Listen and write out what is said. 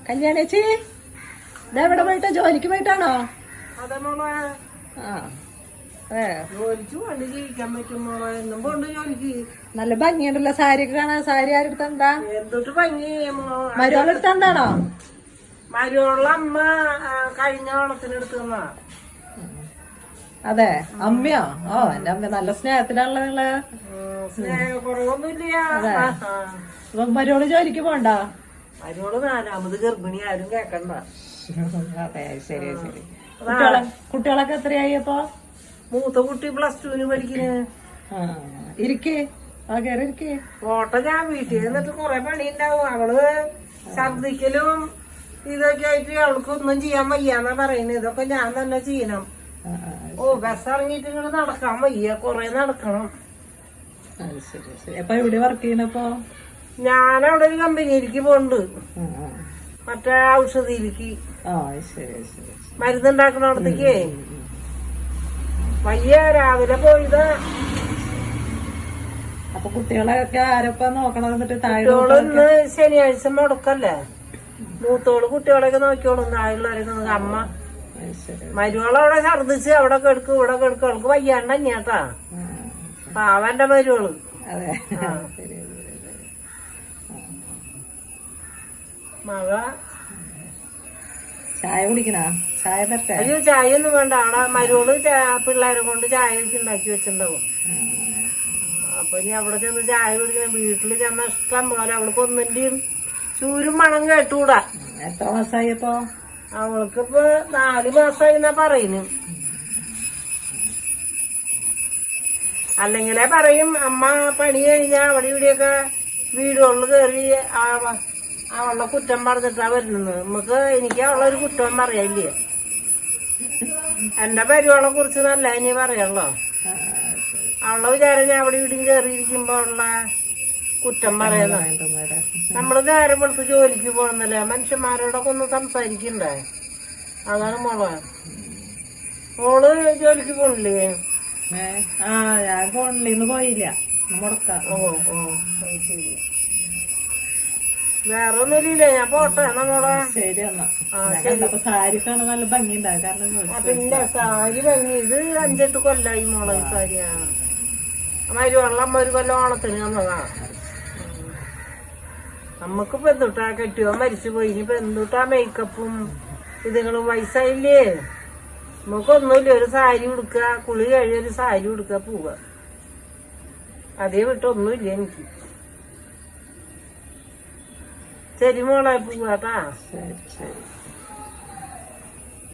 കല്യാണേച്ചി ഇതെവിടെ പോയിട്ടാ? ജോലിക്ക് പോയിട്ടാണോ? അതെ മോളെ. ആ അതെ. ജോലിക്ക് വേണ്ടി ജീവിക്കാൻ പറ്റും മോളെ. എന്നും പോണ്ട് ജോലിക്ക്. നല്ല ഭംഗിയുണ്ടല്ലോ സാരി ഒക്കെ കാണാൻ. സാരി ആരെടുത്ത എന്താ? എന്തൊട്ട് ഭംഗി. മരുവളെടുത്ത എന്താണോ? മരുവളുള്ള അമ്മ കഴിഞ്ഞ ഓണത്തിന് എടുത്തുന്നാ. അതെ, അമ്മയോ? ഓ എന്റെ അമ്മ നല്ല സ്നേഹത്തിലാണല്ലോ നിങ്ങള്. സ്നേഹക്കുറവൊന്നുമില്ല. അപ്പൊ മരുവള് ജോലിക്ക് പോണ്ട? മരുവള് 4ാമത് ഗർഭിണി, ആരും കേക്കണ്ട. അതെ, ശരി ശരി. കുട്ടികളൊക്കെ എത്രയായി അപ്പൊ? മൂത്ത കുട്ടി +2 പഠിക്കണ്. ഇരിക്കേ കേറി ഇരിക്കേ. ഓട്ട ഞാൻ വീട്ടിൽ നിന്നിട്ട് കൊറേ പണി ഉണ്ടാവും. അവള് ഛർദിക്കലും ഇതൊക്കെ ആയിട്ട് അവൾക്കൊന്നും ചെയ്യാൻ വയ്യാന്നാ പറയുന്നത്. ഇതൊക്കെ ഞാൻ തന്നെ ചെയ്യണം. ബസ് ഇറങ്ങിയിട്ട് ഇങ്ങോട്ട് നടക്കാൻ വയ്യ, കൊറേ നടക്കണം. ശരി ശരി. അപ്പൊ എവിടെ വർക്ക് ചെയ്യണപ്പോ? ഞാനവിടെ ഒരു കമ്പനിയിലേക്ക് പോണ്ട്, മറ്റേ ഔഷധിയിലേക്ക്. മരുന്നുണ്ടാക്കണോടത്തേക്ക് വയ്യ. രാവിലെ പോയത്. അപ്പൊ കുട്ടികളൊക്കെ ആരൊക്കെ നോക്കണം? കുട്ടികളൊന്ന് ശനിയാഴ്ച മുടക്കല്ലേ. മൂത്തോള് കുട്ടികളൊക്കെ നോക്കിയോളും. താഴെയുള്ളവരൊക്കെ അമ്മ. മരുവളവിടെ ഛർദിച്ച് അവിടെ കെടുക്കും ഇവിടെ കെടുക്കും. അവൾക്ക് വയ്യാണ്ട് തന്നെയാട്ടാ. പാവന്റെ മരുവള്. മഴ. ചായ കുടിക്കണ? ചായ തരട്ടെ? അയ്യോ, ചായ ഒന്നും വേണ്ട. അവിടെ മരുവള് പിള്ളേരെ കൊണ്ട് ചായ ഉണ്ടാക്കി വെച്ചിട്ടുണ്ടാവും. അപ്പൊ ഇനി അവിടെ ചെന്ന് ചായ കുടിക്കണം. വീട്ടില് ചെന്ന ഇഷ്ടം പോലെ. അവൾക്ക് ഒന്നിന്റെയും ചൂരും മണം കേട്ടൂടാ. എത്ര മാസമായി അപ്പൊ? അവൾക്കിപ്പോ 4 മാസമായി എന്നാ പറയുന്നു. അല്ലെങ്കിലേ പറയും അമ്മ പണി കഴിഞ്ഞാ അവിടെ ഇവിടെയൊക്കെ വീടുകളിൽ കയറി അവളുടെ കുറ്റം പറഞ്ഞിട്ടാ വരുന്നത്. എനിക്ക് അവളൊരു കുറ്റം പറയാനില്ലേ. എന്റെ പരിവാളെ കുറിച്ച് നല്ല ഇനി പറയാനുള്ളോ. അവളുടെ വിചാരം ഞാൻ അവിടെ ഇവിടെയും കയറിയിരിക്കുമ്പോ ഉള്ള കുറ്റം പറയുന്ന. നമ്മള് നേരെ വെളുത്ത് ജോലിക്ക് പോകുന്നല്ലേ, മനുഷ്യന്മാരോടൊക്കെ ഒന്ന് സംസാരിക്കണ്ടേ. അതാണ് മോളെ. മോള് ജോലിക്ക് പോണില്ലേ? ഞാൻ പോണില്ല, ഇന്ന് പോയില്ല. ശരി. വേറെ ഒന്നുമില്ലേ? ഞാൻ പോട്ടെ എന്നാ മോളെ. ശരി എന്നാ. സാരി കാണാൻ നല്ല ഭംഗിയുണ്ടാവും. കാരണം പിന്നെ സാരി ഭംഗി. ഇത് 5-8 കൊല്ലായി മോളെ ഈ സാരിയാ. മരുവള്ള അമ്മ ഒരു കൊല്ലം ഓണത്തിന് വന്നതാ. നമ്മക്കിപ്പോ എന്തുട്ടാ കെട്ടിയോ മരിച്ചു പോയി. ഇനിയിപ്പോ എന്തുട്ടാ മേക്കപ്പും ഇതുങ്ങളും. വയസ്സായില്ലേ. നമുക്കൊന്നുമില്ല. ഒരു സാരി ഉടുക്കുക, കുളി കഴിയ ഒരു സാരി ഉടുക്കുക, പോവുക. അതേ വിട്ടൊന്നുമില്ല എനിക്ക്. ശരി മോളെ, പോവാട്ടാ. ശരി ശരി.